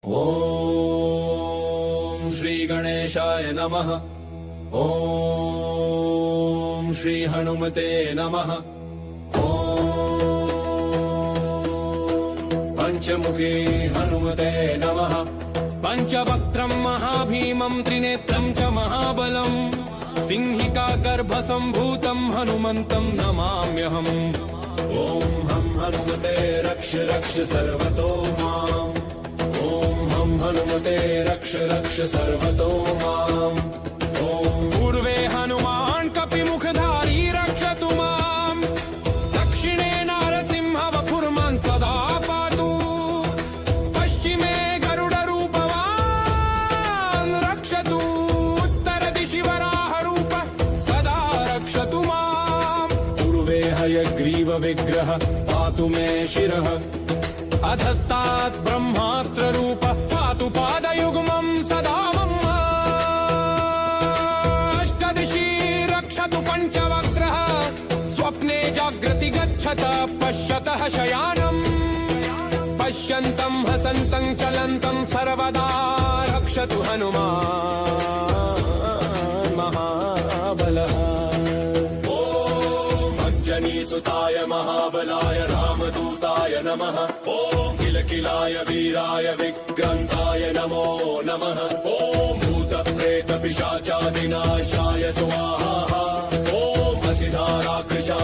ॐ श्री गणेशाय नमः। ॐ श्री हनुमते नमः। ॐ पंचमुखी हनुमते नमः। पंचवक्त्रं महाभीमं त्रिनेत्रं च महाबलं सिंहिका गर्भसम्भूतं हनुमन्तं नमाम्यहम्। ॐ हम हनुमते रक्ष रक्ष सर्वतो माम्। हनुमते रक्ष रक्ष सर्वतो माम्। ॐ पूर्वे हनुमान् कपिमुखधारी रक्षतु माम्। दक्षिणे नारसिंह वपुर्मान् सदा पातु। पश्चिमे गरुडरूपवान् रक्षतु। उत्तरदिशि वराहरूप सदा रक्षतु माम्। पूर्वे हयग्रीव विग्रह पातु मे शिरः। अधस्तात् ब्रह्मास्त्र रूप पातु पादयुग्मं सदा मम। अष्टदिशि रक्षतु पञ्चवक्त्रः। स्वप्ने जागृति गच्छत पश्यतः शयानम्। पश्यन्तं हसन्तं चलन्तं सर्वदा रक्षतु हनुमान् महाबलः। सुताय महाबलाय रामदूताय नमः। ॐ किलकिलाय वीराय विक्रान्ताय नमो नमः। ॐ भूतप्रेतपिशाचादिनाशाय स्वाहा। ॐ हसिधाराकृशान्